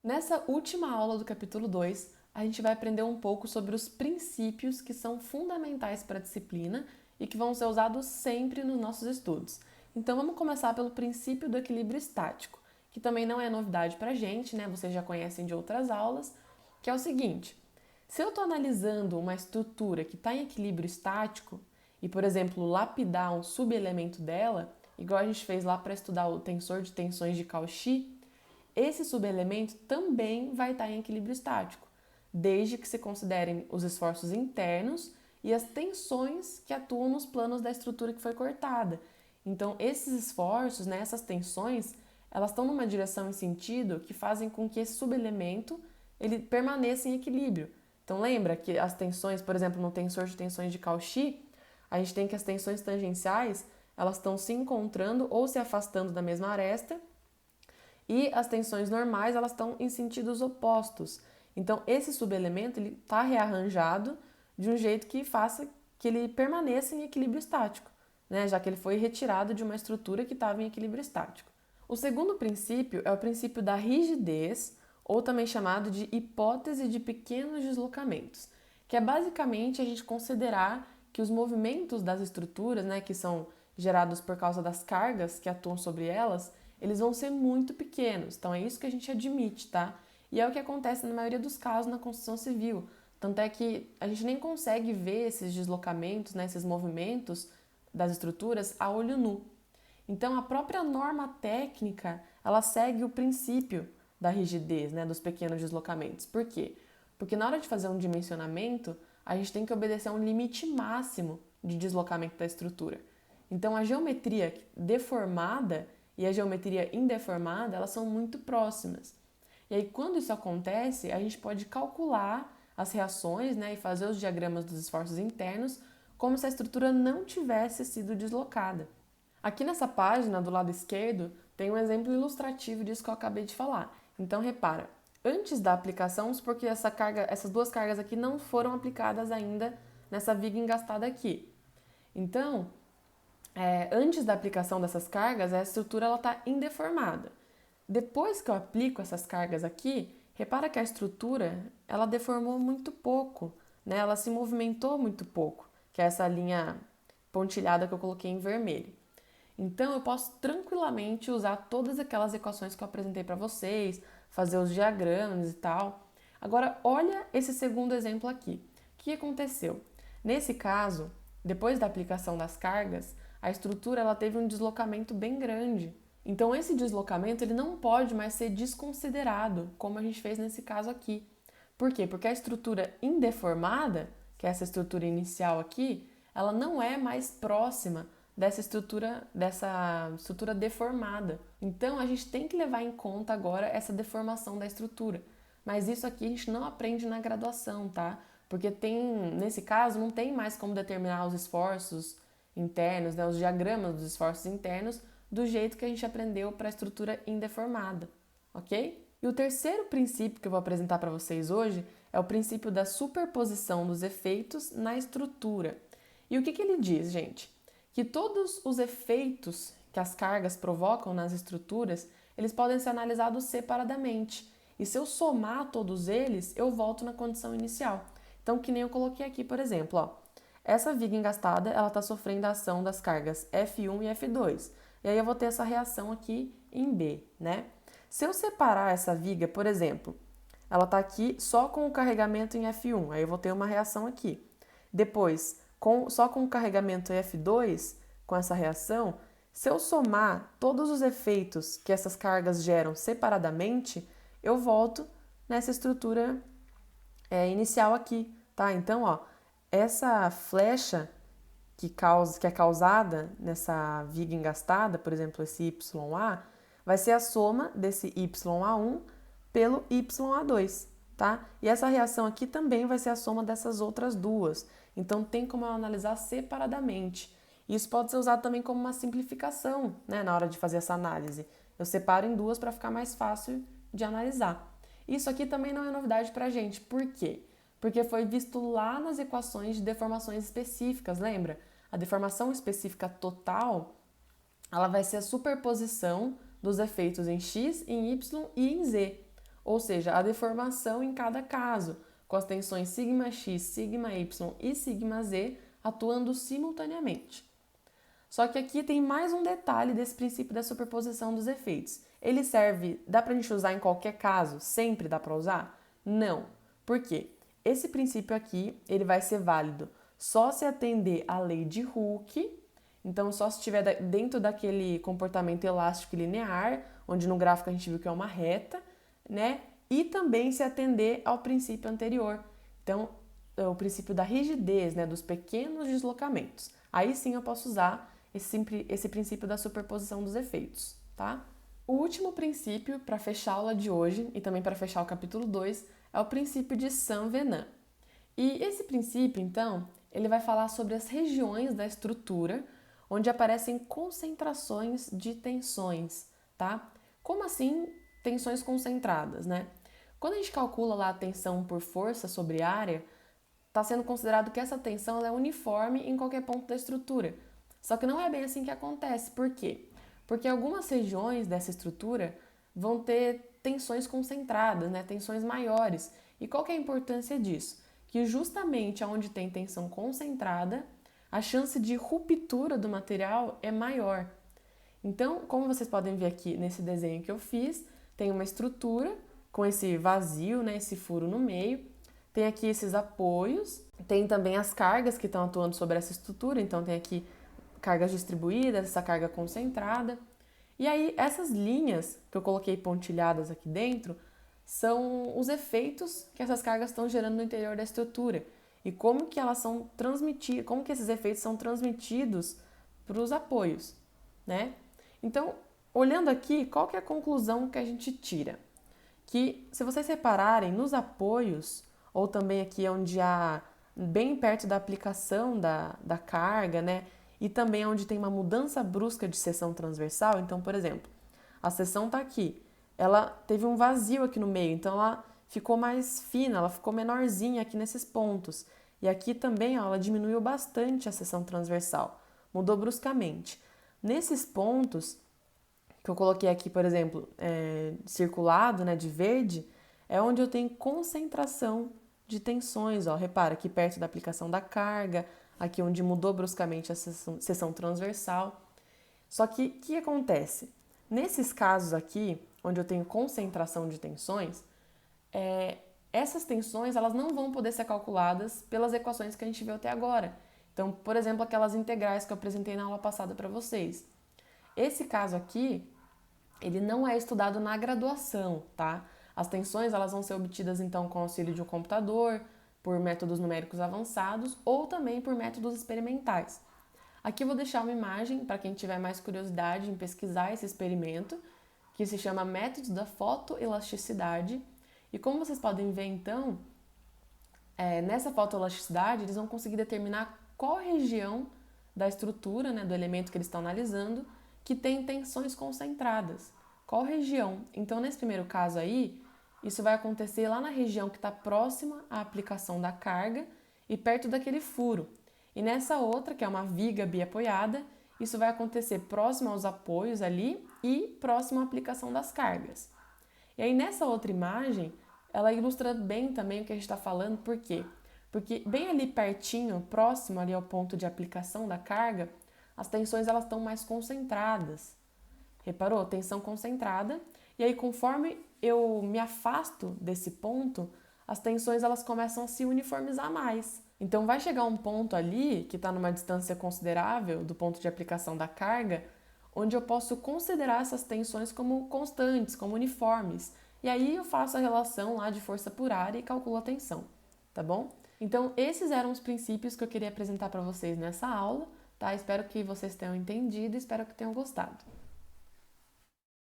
Nessa última aula do capítulo 2, a gente vai aprender um pouco sobre os princípios que são fundamentais para a disciplina e que vão ser usados sempre nos nossos estudos. Então vamos começar pelo princípio do equilíbrio estático, que também não é novidade para a gente, né? Vocês já conhecem de outras aulas, que é o seguinte: se eu estou analisando uma estrutura que está em equilíbrio estático e, por exemplo, lapidar um subelemento dela, igual a gente fez lá para estudar o tensor de tensões de Cauchy, esse subelemento também vai estar em equilíbrio estático, desde que se considerem os esforços internos e as tensões que atuam nos planos da estrutura que foi cortada. Então, esses esforços, né, essas tensões, elas estão numa direção e sentido que fazem com que esse subelemento ele permaneça em equilíbrio. Então, lembra que as tensões, por exemplo, no tensor de tensões de Cauchy, a gente tem que as tensões tangenciais, elas estão se encontrando ou se afastando da mesma aresta, e as tensões normais, elas estão em sentidos opostos. Então, esse subelemento está rearranjado de um jeito que faça que ele permaneça em equilíbrio estático, né? Já que ele foi retirado de uma estrutura que estava em equilíbrio estático. O segundo princípio é o princípio da rigidez, ou também chamado de hipótese de pequenos deslocamentos, que é basicamente a gente considerar que os movimentos das estruturas, né, que são gerados por causa das cargas que atuam sobre elas, eles vão ser muito pequenos. Então é isso que a gente admite, tá? E é o que acontece na maioria dos casos na construção civil. Tanto é que a gente nem consegue ver esses deslocamentos, né, esses movimentos das estruturas a olho nu. Então a própria norma técnica, ela segue o princípio da rigidez, né, dos pequenos deslocamentos. Por quê? Porque na hora de fazer um dimensionamento, a gente tem que obedecer a um limite máximo de deslocamento da estrutura. Então a geometria deformada e a geometria indeformada, elas são muito próximas. E aí, quando isso acontece, a gente pode calcular as reações, né, e fazer os diagramas dos esforços internos como se a estrutura não tivesse sido deslocada. Aqui nessa página, do lado esquerdo, tem um exemplo ilustrativo disso que eu acabei de falar. Então, repara, antes da aplicação, porque essas duas cargas aqui não foram aplicadas ainda nessa viga engastada aqui. Então, antes da aplicação dessas cargas, a estrutura está indeformada. Depois que eu aplico essas cargas aqui, repara que a estrutura ela deformou muito pouco, né? Ela se movimentou muito pouco, que é essa linha pontilhada que eu coloquei em vermelho. Então eu posso tranquilamente usar todas aquelas equações que eu apresentei para vocês, fazer os diagramas e tal. Agora olha esse segundo exemplo aqui. O que aconteceu? Nesse caso, depois da aplicação das cargas, a estrutura ela teve um deslocamento bem grande. Então esse deslocamento ele não pode mais ser desconsiderado, como a gente fez nesse caso aqui. Por quê? Porque a estrutura indeformada, que é essa estrutura inicial aqui, ela não é mais próxima dessa estrutura deformada. Então a gente tem que levar em conta agora essa deformação da estrutura. Mas isso aqui a gente não aprende na graduação, tá? Porque nesse caso, não tem mais como determinar os esforços internos, né, os diagramas dos esforços internos, do jeito que a gente aprendeu para a estrutura indeformada, ok? E o terceiro princípio que eu vou apresentar para vocês hoje é o princípio da superposição dos efeitos na estrutura. E o que ele diz, gente? Que todos os efeitos que as cargas provocam nas estruturas, eles podem ser analisados separadamente. E se eu somar todos eles, eu volto na condição inicial. Então, que nem eu coloquei aqui, por exemplo, ó, essa viga engastada, ela está sofrendo a ação das cargas F1 e F2. E aí eu vou ter essa reação aqui em B, né? Se eu separar essa viga, por exemplo, ela está aqui só com o carregamento em F1, aí eu vou ter uma reação aqui. Depois, só com o carregamento em F2, com essa reação, se eu somar todos os efeitos que essas cargas geram separadamente, eu volto nessa estrutura inicial aqui, tá? Então, ó, essa flecha que é causada nessa viga engastada, por exemplo, esse YA, vai ser a soma desse YA1 pelo YA2, tá? E essa reação aqui também vai ser a soma dessas outras duas. Então tem como eu analisar separadamente. Isso pode ser usado também como uma simplificação, né, na hora de fazer essa análise. Eu separo em duas para ficar mais fácil de analisar. Isso aqui também não é novidade para a gente. Por quê? Porque foi visto lá nas equações de deformações específicas, lembra? A deformação específica total, ela vai ser a superposição dos efeitos em x, em y e em z. ou seja, a deformação em cada caso, com as tensões σx, σy e σz atuando simultaneamente. Só que aqui tem mais um detalhe desse princípio da superposição dos efeitos. Ele serve, dá pra gente usar em qualquer caso? Sempre dá pra usar? Não. Por quê? Esse princípio aqui, ele vai ser válido só se atender à lei de Hooke, então só se estiver dentro daquele comportamento elástico e linear, onde no gráfico a gente viu que é uma reta, né? E também se atender ao princípio anterior. Então, é o princípio da rigidez, né? Dos pequenos deslocamentos. Aí sim eu posso usar esse princípio da superposição dos efeitos, tá? O último princípio, para fechar a aula de hoje e também para fechar o capítulo 2, é o princípio de Saint-Venant. E esse princípio, então, ele vai falar sobre as regiões da estrutura onde aparecem concentrações de tensões, tá? Como assim tensões concentradas, né? Quando a gente calcula lá a tensão por força sobre área, está sendo considerado que essa tensão ela é uniforme em qualquer ponto da estrutura. Só que não é bem assim que acontece. Por quê? Porque algumas regiões dessa estrutura vão ter tensões concentradas, né? Tensões maiores. E qual que é a importância disso? Que justamente onde tem tensão concentrada, a chance de ruptura do material é maior. Então, como vocês podem ver aqui nesse desenho que eu fiz, tem uma estrutura com esse vazio, né, esse furo no meio, tem aqui esses apoios, tem também as cargas que estão atuando sobre essa estrutura, então tem aqui cargas distribuídas, essa carga concentrada. E aí, essas linhas que eu coloquei pontilhadas aqui dentro são os efeitos que essas cargas estão gerando no interior da estrutura e como que elas são transmitidas, como que esses efeitos são transmitidos para os apoios, né? Então, olhando aqui, qual que é a conclusão que a gente tira? Que, se vocês repararem, nos apoios, ou também aqui onde há, bem perto da aplicação da carga, né? E também onde tem uma mudança brusca de seção transversal, então, por exemplo, a seção está aqui, ela teve um vazio aqui no meio, então ela ficou mais fina, ela ficou menorzinha aqui nesses pontos. E aqui também, ó, ela diminuiu bastante a seção transversal, mudou bruscamente. Nesses pontos, que eu coloquei aqui, por exemplo, circulado, né, de verde, é onde eu tenho concentração de tensões, ó. Repara, aqui perto da aplicação da carga, aqui onde mudou bruscamente a seção transversal. Só que o que acontece? Nesses casos aqui, onde eu tenho concentração de tensões, essas tensões elas não vão poder ser calculadas pelas equações que a gente viu até agora. Então, por exemplo, aquelas integrais que eu apresentei na aula passada para vocês. Esse caso aqui, ele não é estudado na graduação, tá? As tensões elas vão ser obtidas então com auxílio de um computador, por métodos numéricos avançados ou também por métodos experimentais. Aqui eu vou deixar uma imagem para quem tiver mais curiosidade em pesquisar esse experimento, que se chama Métodos da Fotoelasticidade. E como vocês podem ver então, nessa fotoelasticidade eles vão conseguir determinar qual região da estrutura, né, do elemento que eles estão analisando, que tem tensões concentradas. Qual região? Então, nesse primeiro caso aí, isso vai acontecer lá na região que está próxima à aplicação da carga e perto daquele furo. E nessa outra, que é uma viga biapoiada, isso vai acontecer próximo aos apoios ali e próximo à aplicação das cargas. E aí, nessa outra imagem, ela ilustra bem também o que a gente está falando, por quê? Porque bem ali pertinho, próximo ali ao ponto de aplicação da carga, as tensões elas estão mais concentradas. Reparou? Tensão concentrada. E aí, conforme eu me afasto desse ponto, as tensões elas começam a se uniformizar mais. Então, vai chegar um ponto ali, que está numa distância considerável do ponto de aplicação da carga, onde eu posso considerar essas tensões como constantes, como uniformes. E aí eu faço a relação lá de força por área e calculo a tensão, tá bom? Então, esses eram os princípios que eu queria apresentar para vocês nessa aula, tá? Espero que vocês tenham entendido e espero que tenham gostado.